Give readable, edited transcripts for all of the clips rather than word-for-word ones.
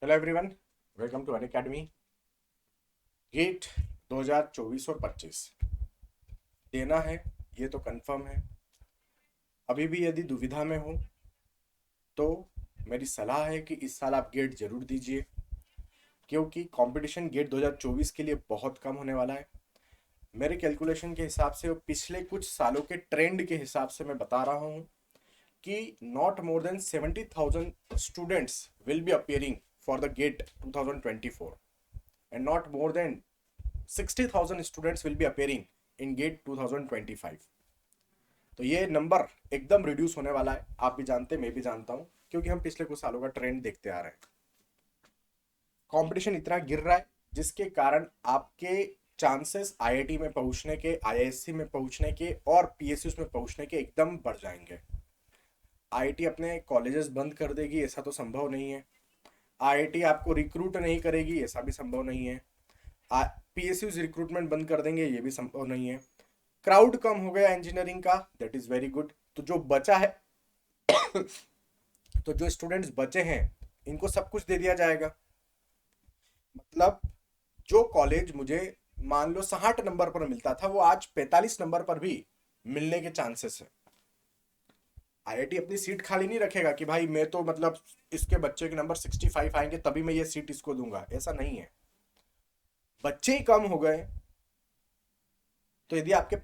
Hello everyone, welcome to Unacademy. GATE 2024 और 25 देना है, ये तो कंफर्म है। अभी भी यदि दुविधा में हो तो मेरी सलाह है कि इस साल आप गेट जरूर दीजिए, क्योंकि कंपटीशन गेट 2024 के लिए बहुत कम होने वाला है। मेरे कैलकुलेशन के हिसाब से और पिछले कुछ सालों के ट्रेंड के हिसाब से मैं बता रहा हूँ कि not more than 70,000 students will be appearing for the GATE 2024 and not more than 60,000 students will be appearing in GATE 2025। तो ये नंबर एकदम रिड्यूस होने वाला है। आप भी जानते हैं, मैं भी जानता हूं, क्योंकि हम पिछले कुछ सालों का ट्रेंड देखते आ रहे हैं। कंपटीशन इतना गिर रहा है जिसके कारण आपके चांसेस आईआईटी में पहुंचने के, आईआईएससी में पहुंचने के और पीएसयूज में पहुंचने के एकदम बढ़ जाएंगे। आईआईटी अपने कॉलेजेस बंद कर देगी ऐसा तो संभव नहीं है। आईआईटी आपको रिक्रूट नहीं करेगी ऐसा भी संभव नहीं है। पीएसयूज रिक्रूटमेंट बंद कर देंगे ये भी संभव नहीं है। क्राउड कम हो गया इंजीनियरिंग का, दैट इज वेरी गुड। तो जो बचा है तो जो स्टूडेंट्स बचे हैं इनको सब कुछ दे दिया जाएगा। मतलब जो कॉलेज मुझे मान लो 60 नंबर पर मिलता था वो आज 45 नंबर पर भी मिलने के चांसेस है। आईआईटी अपनी सीट खाली नहीं रखेगा कि भाई मैं तो मतलब इसके बच्चे के नंबर 65 आएंगे तभी मैं ये सीट इसको दूंगा, ऐसा नहीं है। बच्चे ही कम हो गए तो यदि आपके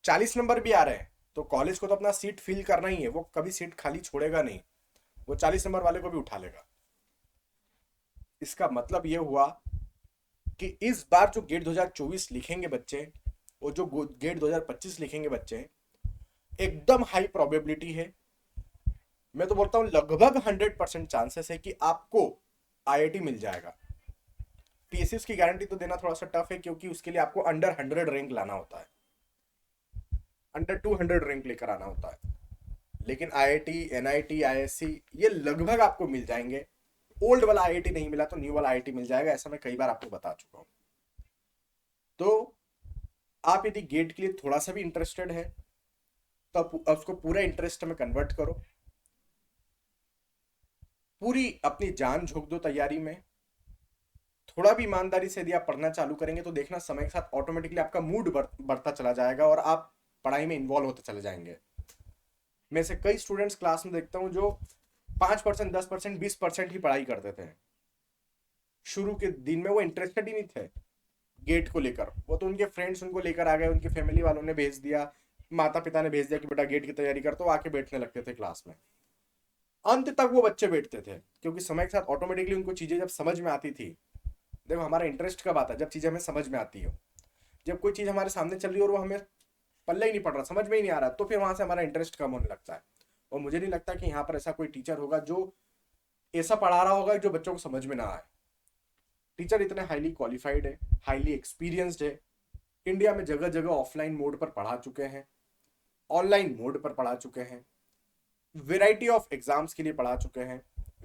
40 नंबर भी आ रहे हैं तो कॉलेज को तो अपना सीट फिल करना ही है, वो कभी सीट खाली छोड़ेगा नहीं, वो 40 नंबर वाले को भी उठा लेगा। इसका मतलब ये हुआ कि इस बार जो गेट 2024 लिखेंगे बच्चे और जो गेट 2025 लिखेंगे बच्चे, एकदम हाई प्रोबेबिलिटी है, मैं तो बोलता हूं लगभग 100% चांसेस है कि आपको आईआईटी मिल जाएगा। पीएसयूज की गारंटी तो देना थोड़ा सा टफ है, क्योंकि उसके लिए आपको अंडर 100 रैंक लाना होता है, अंडर 200 रैंक लेकर आना होता है। लेकिन आईआईटी, एनआईटी, आईएससी ये लगभग आपको मिल जाएंगे। ओल्ड वाला आईआईटी नहीं मिला तो न्यू वाला आईआईटी मिल जाएगा, ऐसा मैं कई बार आपको बता चुका हूं। तो आप यदि गेट के लिए थोड़ा सा भी इंटरेस्टेड है तो आप उसको पूरा इंटरेस्ट में कन्वर्ट करो, पूरी अपनी जान झोंक दो तैयारी में। थोड़ा भी ईमानदारी से यदि आप पढ़ना चालू करेंगे तो देखना समय के साथ ऑटोमेटिकली आपका मूड बढ़ता चला जाएगा और आप पढ़ाई में इन्वॉल्व होते चले जाएंगे। मैं से कई स्टूडेंट्स क्लास में देखता हूं जो 5%, 10%, 20% ही पढ़ाई करते थे। शुरू के दिन में वो इंटरेस्टेड ही नहीं थे गेट को लेकर, वो तो उनके फ्रेंड्स उनको लेकर आ गए, उनके फैमिली वालों ने भेज दिया, माता पिता ने भेज दिया कि बेटा गेट की तैयारी कर, तो आके बैठने लगते थे क्लास में। अंत तक वो बच्चे बैठते थे, क्योंकि समय के साथ ऑटोमेटिकली उनको चीजें जब समझ में आती थी। देखो हमारा इंटरेस्ट कब आता है, जब चीजें हमें समझ में आती हो। जब कोई चीज हमारे सामने चल रही है और वो हमें पल्ले ही नहीं पड़ रहा, समझ में ही नहीं आ रहा, तो फिर वहां से हमारा इंटरेस्ट कम होने लगता है। और मुझे नहीं लगता कि यहाँ पर ऐसा कोई टीचर होगा जो ऐसा पढ़ा रहा होगा जो बच्चों को समझ में ना आए। टीचर इतने हाईली क्वालिफाइड है, हाईली एक्सपीरियंस्ड है, इंडिया में जगह जगह ऑफलाइन मोड पर पढ़ा चुके हैं, ऑनलाइन मोड पर पढ़ा चुके हैं, वेराइटी ऑफ एग्जाम्स के लिए पढ़ा चुके हैं,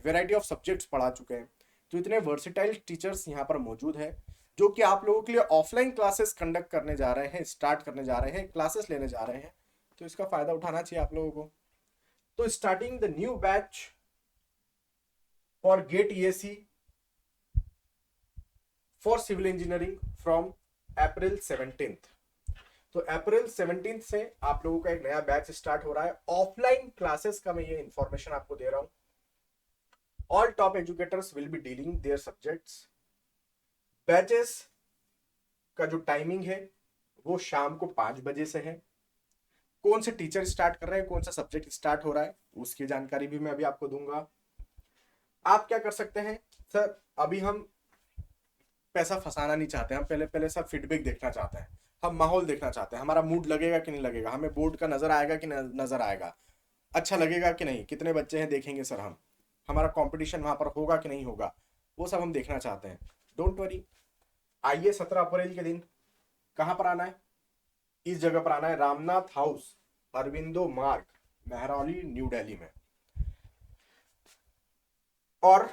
वेराइटी ऑफ सब्जेक्ट्स पढ़ा चुके हैं। तो इतने वर्सिटाइल टीचर्स यहाँ पर मौजूद है जो कि आप लोगों के लिए ऑफलाइन क्लासेस कंडक्ट करने जा रहे हैं, स्टार्ट करने जा रहे हैं, क्लासेस लेने जा रहे हैं। तो इसका फायदा उठाना चाहिए आप लोगों को। तो starting the new batch for GATE ESE for civil engineering from April 17। तो अप्रैल 17 से आप लोगों का एक नया बैच स्टार्ट हो रहा है ऑफलाइन क्लासेस का। मैं ये इंफॉर्मेशन आपको दे रहा हूं। All top educators will be dealing their subjects. Batches का जो टाइमिंग है वो शाम को 5 बजे से है। कौन से टीचर स्टार्ट कर रहे हैं, कौन सा सब्जेक्ट स्टार्ट हो रहा है, उसकी जानकारी भी मैं अभी आपको दूंगा। आप क्या कर सकते हैं सर, अभी हम पैसा फंसाना नहीं चाहते, हम पहले पहले सब फीडबैक देखना चाहते हैं, हम माहौल देखना चाहते हैं, हमारा मूड लगेगा कि नहीं लगेगा, हमें बोर्ड का नजर आएगा कि नजर आएगा, अच्छा लगेगा कि नहीं, कितने बच्चे हैं देखेंगे सर हम, हमारा कंपटीशन वहां पर होगा कि नहीं होगा, वो सब हम देखना चाहते हैं। डोंट वरी, आइए 17 अप्रैल के दिन कहां पर आना है, इस जगह पर आना है, रामनाथ हाउस, अरविंदो मार्ग, मेहरौली, न्यू दिल्ली में। और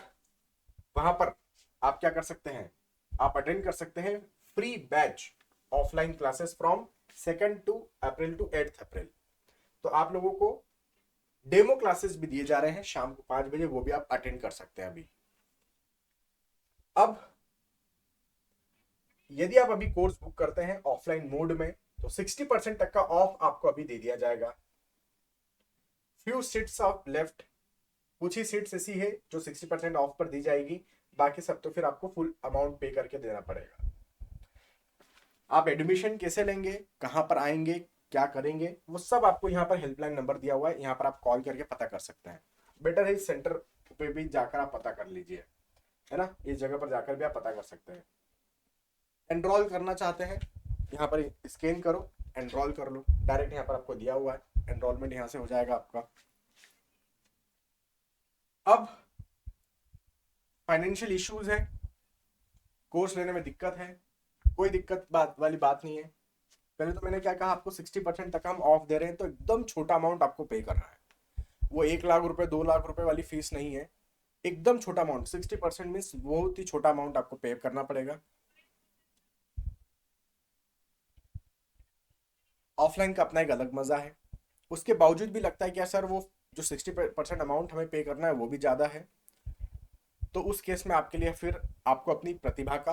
वहां पर आप क्या कर सकते हैं, आप अटेंड कर सकते हैं free batch offline classes from 2 April to 8 April. तो आप लोगों को डेमो क्लासेस भी दिए जा रहे हैं शाम को 5 बजे, वो भी आप अटेंड कर सकते हैं अभी। अब यदि आप अभी कोर्स बुक करते हैं ऑफलाइन मोड में तो 60% तक का ऑफ आपको अभी दे दिया जाएगा। फ्यू सीट्स ऑफ लेफ्ट, कुछ ही सीट्स ऐसी है जो 60% ऑफ पर दी जाएगी, बाकी सब तो फिर आपको फुल अमाउंट पे करके देना पड़ेगा। आप एडमिशन कैसे लेंगे, कहां पर आएंगे, क्या करेंगे, वो सब आपको यहाँ पर हेल्पलाइन नंबर दिया हुआ है, यहाँ पर आप कॉल करके पता कर सकते हैं। बेटर है इस सेंटर पे भी जाकर आप पता कर लीजिए, है ना, इस जगह पर जाकर भी आप पता कर सकते हैं। एनरोल करना चाहते हैं, यहाँ पर स्कैन करो, एनरोल कर लो, डायरेक्ट यहाँ पर आपको दिया हुआ है, एनरोलमेंट यहाँ से हो जाएगा आपका। अब फाइनेंशियल इश्यूज है, कोर्स लेने में दिक्कत है, कोई दिक्कत बात वाली बात नहीं है। पहले तो मैंने क्या कहा, आपको 60% तक हम ऑफ दे रहे हैं, तो एकदम छोटा अमाउंट आपको पे करना है। वो 1 लाख रुपए 2 लाख रुपए वाली फीस नहीं है, एकदम छोटा अमाउंट। 60% मीन्स बहुत ही छोटा अमाउंट आपको पे करना पड़ेगा। ऑफलाइन का अपना एक अलग मजा है, उसके बावजूद भी लगता है कि यार सर वो जो 60% अमाउंट हमें पे करना है वो भी ज्यादा है। तो उस केस में आपके लिए फिर आपको अपनी प्रतिभा का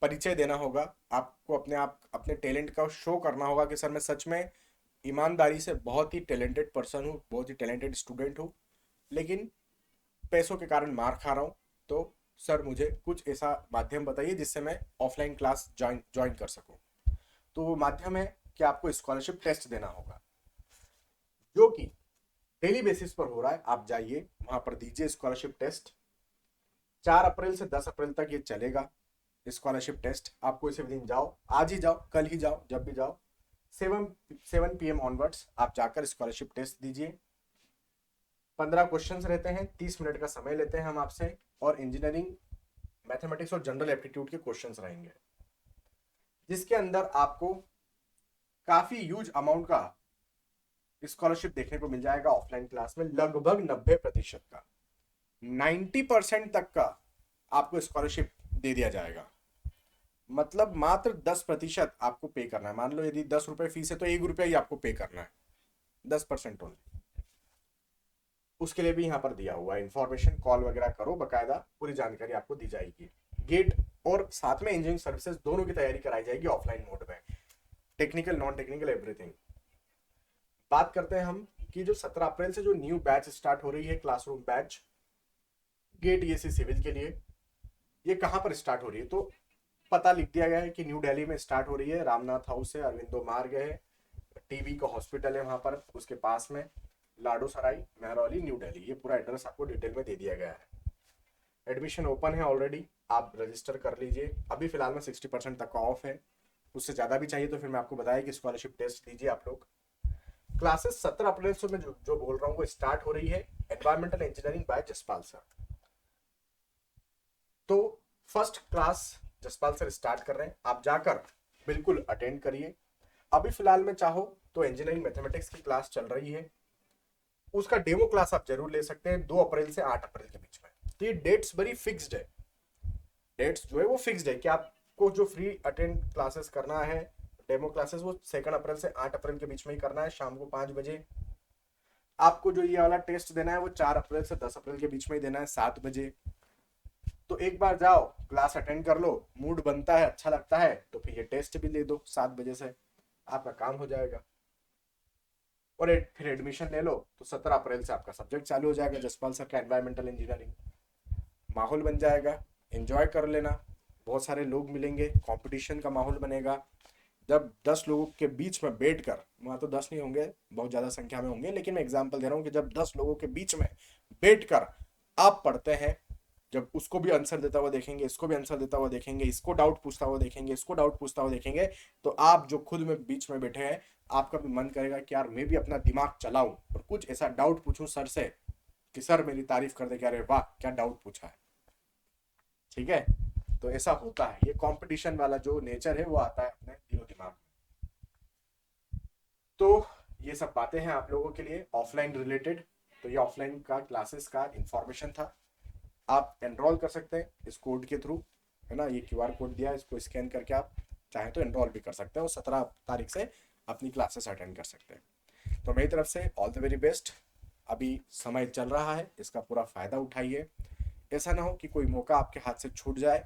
परिचय देना होगा, आपको अपने आप अपने टैलेंट का शो करना होगा कि सर मैं सच में ईमानदारी से बहुत ही टैलेंटेड पर्सन हूँ, बहुत ही टैलेंटेड स्टूडेंट हूँ, लेकिन पैसों के कारण मार खा रहा हूँ। तो सर मुझे कुछ ऐसा माध्यम बताइए जिससे मैं ऑफलाइन क्लास ज्वाइन ज्वाइन कर सकूँ। तो वो माध्यम है कि आपको स्कॉलरशिप टेस्ट देना होगा, जो कि डेली बेसिस पर हो रहा है। आप जाइए वहां पर दीजिए स्कॉलरशिप टेस्ट। 4 अप्रैल से 10 अप्रैल तक ये चलेगा स्कॉलरशिप टेस्ट। आपको इसी दिन जाओ, आज ही जाओ, कल ही जाओ, जब भी जाओ, 7 PM ऑनवर्ड्स आप जाकर स्कॉलरशिप टेस्ट दीजिए। 15 क्वेश्चन रहते हैं, 30 मिनट का समय लेते हैं हम आपसे, और इंजीनियरिंग, मैथमेटिक्स और जनरल एप्टीट्यूड के क्वेश्चंस रहेंगे, जिसके अंदर आपको काफी ह्यूज अमाउंट का स्कॉलरशिप देखने को मिल जाएगा। ऑफलाइन क्लास में लगभग 90% का, 90% तक का आपको स्कॉलरशिप दे दिया जाएगा। मतलब मात्र 10% आपको पे करना है। मान लो यदि 10 रुपए फीस है तो 1 रुपया ही आपको पे करना है, 10% ओनली। उसके लिए भी यहाँ पर दिया हुआ है इन्फॉर्मेशन, कॉल वगैरह करो, बकायदा पूरी जानकारी आपको दी जाएगी। गेट और साथ में इंजीनियरिंग सर्विसेज दोनों की तैयारी कराई जाएगी ऑफलाइन मोड में, टेक्निकल नॉन टेक्निकल एवरीथिंग। बात करते हैं हम कि जो 17 अप्रैल से जो न्यू बैच स्टार्ट हो रही है, classroom batch, GATE ESE civil के लिए, ये कहाँ पर स्टार्ट हो रही है, तो पता लिख दिया गया है कि न्यू दिल्ली में स्टार्ट हो रही है। रामनाथ हाउस है, अरविंदो मार्ग है, टीबी का हॉस्पिटल है वहां पर, उसके पास में लाडो सराई, महरौली, न्यू दिल्ली। ये पूरा एड्रेस आपको डिटेल में दे दिया गया है। एडमिशन ओपन है ऑलरेडी, आप रजिस्टर कर लीजिए। अभी फिलहाल में 60% तक का ऑफ है, उससे ज़्यादा भी चाहिए तो फिर मैं आपको बताया कि स्कॉलरशिप टेस्ट दीजिए आप लोग। क्लासेस 17 अप्रैल से मैं जो बोल रहा हूँ वो स्टार्ट हो रही है, environmental engineering by Jaspal sir. तो first class Jaspal sir start कर रहे हैं, आप जाकर बिल्कुल अटेंड करिए। अभी फिलहाल में चाहो तो इंजीनियरिंग मैथमेटिक्स की क्लास चल रही है, उसका डेमो क्लास आप जरूर ले सकते हैं 2 अप्रैल से 8 अप्रैल के बीच में। तो ये डेट्स बड़ी फिक्स्ड है, डेट्स जो है वो फिक्स्ड है कि आपको जो फ्री अटेंड क्लासेस करना है, डेमो क्लासेस, वो 2 अप्रैल से 8 अप्रैल के बीच में ही करना है, शाम को 5 बजे। आपको जो ये वाला टेस्ट देना है वो 4 अप्रैल से 10 अप्रैल के बीच में ही देना है, 7 बजे। तो एक बार जाओ, क्लास अटेंड कर लो, मूड बनता है, अच्छा लगता है तो फिर ये टेस्ट भी ले दो 7 बजे से, आपका काम हो जाएगा। और फिर एडमिशन ले लो तो 17 अप्रैल से आपका सब्जेक्ट चालू हो जाएगा जसपाल सर का एनवायरमेंटल इंजीनियरिंग। माहौल बन जाएगा, एंजॉय कर लेना, बहुत सारे लोग मिलेंगे, कंपटीशन का माहौल बनेगा। जब 10 लोगों के बीच में बैठकर, वहाँ तो 10 नहीं होंगे, बहुत ज़्यादा संख्या में होंगे, लेकिन मैं एग्जाम्पल दे रहा हूँ कि जब 10 लोगों के बीच में बैठकर आप पढ़ते हैं, जब उसको भी आंसर देता हुआ देखेंगे, इसको भी आंसर देता हुआ देखेंगे, इसको डाउट पूछता हुआ देखेंगे, इसको डाउट पूछता हुआ देखेंगे, तो आप जो खुद में बीच में बैठे हैं, आपका भी मन करेगा कि यार मैं भी अपना दिमाग चलाऊं और कुछ ऐसा डाउट पूछूं सर से कि सर मेरी तारीफ कर दे कि अरे वाह क्या डाउट पूछा है। ठीक है, तो ऐसा होता है, ये कंपटीशन वाला जो नेचर है वो आता है अपने दिलो दिमाग में। तो ये सब बातें हैं आप लोगों के लिए ऑफलाइन रिलेटेड। तो ये ऑफलाइन का क्लासेस का इंफॉर्मेशन था, आप एनरोल कर सकते हैं इस कोड के थ्रू, है ना, ये क्यूआर कोड दिया है, इसको स्कैन करके आप चाहें तो एनरोल भी कर सकते हैं और 17 तारीख से अपनी क्लासेस अटेंड कर सकते हैं। तो मेरी तरफ से ऑल द वेरी बेस्ट। अभी समय चल रहा है, इसका पूरा फायदा उठाइए। ऐसा ना हो कि कोई मौका आपके हाथ से छूट जाए,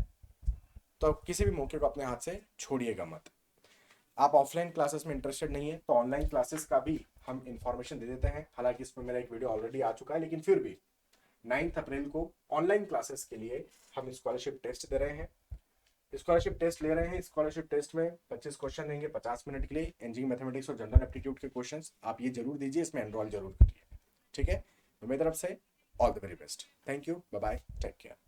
तो किसी भी मौके को अपने हाथ से छोड़िएगा मत। आप ऑफलाइन क्लासेस में इंटरेस्टेड नहीं है तो ऑनलाइन क्लासेस का भी हम इंफॉर्मेशन दे देते हैं। हालांकि इसमें मेरा एक वीडियो ऑलरेडी आ चुका है, लेकिन फिर भी 9 अप्रैल को ऑनलाइन क्लासेस के लिए हम स्कॉलरशिप टेस्ट दे रहे हैं, स्कॉलरशिप टेस्ट ले रहे हैं। स्कॉलरशिप टेस्ट में 25 क्वेश्चन देंगे 50 मिनट के लिए, इंजीनियरिंग मैथमेटिक्स और जनरल एप्टीट्यूड के क्वेश्चंस। आप ये जरूर दीजिए, इसमें एनरोल जरूर करिए, ठीक है। तो मेरी तरफ से all the very best, thank you, bye bye, take care.